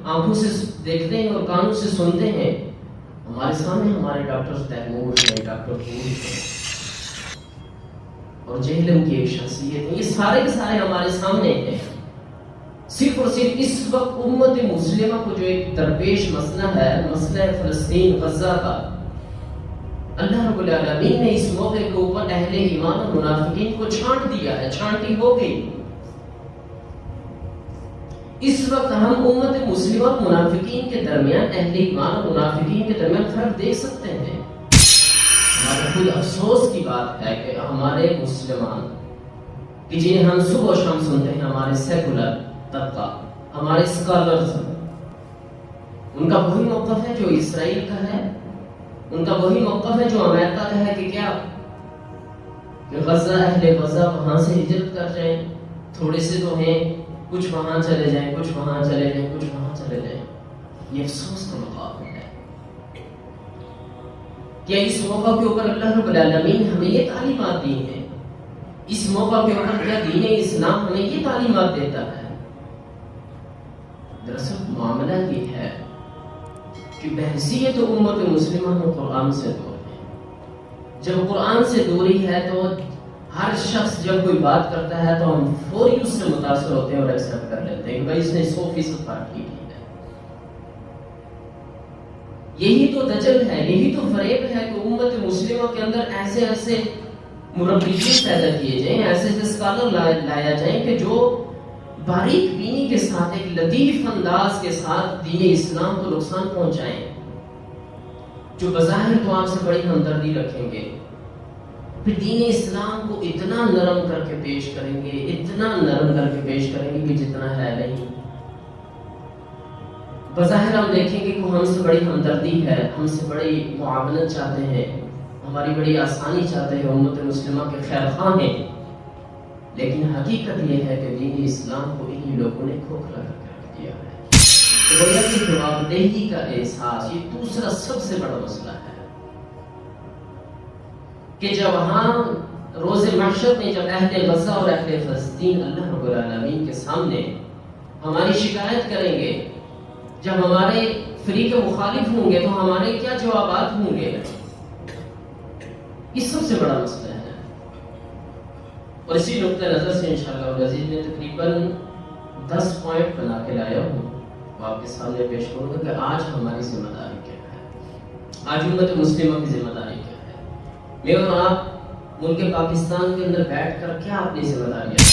آنکھوں سے دیکھتے ہیں اور کانوں سے سنتے ہیں، ہمارے سامنے ہمارے ڈاکٹر تیمور ہیں، ڈاکٹر پور ہیں اور جہلم کی ایک شخصیت ہے، یہ سارے کے سارے ہمارے سامنے ہیں۔ صرف اور صرف اس وقت امت مسلمہ کو جو ایک درپیش مسئلہ ہے، مسئلہ فلسطین غزہ کا، اللہ رب العالمین نے اس موقع کے اوپر اہل ایمان اور منافقین کو چھانٹ دیا ہے، چھانٹی ہو گئی۔ اس وقت ہم امت مسلمہ اور منافقین کے درمیان، اہل ایمان اور منافقین کے درمیان فرق دیکھ سکتے ہیں۔ ہمارے خود افسوس کی بات ہے کہ ہمارے مسلمان کہ جنہیں ہم صبح و شام سنتے ہیں، ہمارے سیکولر طبقہ، ہمارے اسکالرز، ان کا وہی موقف ہے جو اسرائیل کا ہے، ان کا وہی موقف ہے جو امریکہ کا ہے کہ کیا کہ غزہ، اہل غزہ وہاں سے ہجرت کر جائیں، تھوڑے سے تو ہیں، کچھ وہاں چلے جائیں، کچھ وہاں چلے جائیں، کچھ وہاں چلے جائیں۔ یہ افسوس کا مقام ہے۔ کیا اس موقع کے اوپر اللہ رب العالمین نے ہمیں یہ تعلیمات دی ہیں؟ اس موقع کے اوپر کیا دین اسلام ہمیں یہ تعلیمات دیتا ہے؟ دراصل معاملہ یہ ہے کہ بحیثیت امت مسلمہ میں قرآن سے دور ہے۔ جب قرآن سے دوری ہے تو ہر شخص جب کوئی بات کرتا ہے تو ہم فوری اس سے متاثر ہوتے ہیں اور ایکسپٹ کر لیتے ہیں کہ بھائی اس نے 100% بات کی ہے۔ یہی تو دجل ہے، یہی تو فریب ہے کہ امت مسلمہ کے اندر ایسے ایسے مربیین پیدا کیے جائیں، ایسے ایسے اسکالر لایا جائیں کہ جو باریک بینی کے ساتھ، ایک لطیف انداز کے ساتھ دین اسلام کو نقصان پہنچائیں، جو بظاہر تو آپ سے بڑی ہمدردی رکھیں گے، پھر دین اسلام کو اتنا نرم کر کے پیش کریں گے، اتنا نرم کر کے پیش کریں گے کہ جتنا ہے نہیں۔ بظاہر ہم دیکھیں گے کہ ہم سے بڑی ہمدردی ہے، ہم سے بڑی معاونت چاہتے ہیں، ہماری بڑی آسانی چاہتے ہیں، امت مسلمہ کے خیر خواہ ہیں، لیکن حقیقت یہ ہے کہ دین اسلام کو انہی لوگوں نے کھوکھلا کر کے رکھ دیا ہے۔ تو گویا کہ جوابدہی کا احساس یہ دوسرا سب سے بڑا مسئلہ ہے کہ جب ہم روز محشر میں جب اہل غزہ اور اہل فلسطین اللہ رب العالمین کے سامنے ہماری شکایت کریں گے، جب ہمارے فریق مخالف ہوں گے تو ہمارے کیا جوابات ہوں گے، یہ سب سے بڑا مسئلہ ہے۔ اور اسی نقطہ نظر سے انشاءاللہ العزیز میں تقریباً 10 پوائنٹ بنا کے لایا ہوں، وہ آپ کے سامنے پیش کروں گا کہ آج ہماری ذمہ داری کیا ہے، آج امت مسلمہ کی ذمہ داری کیا ہے، میں اور آپ ملک پاکستان کے اندر بیٹھ کر کیا اپنی ذمہ داریاں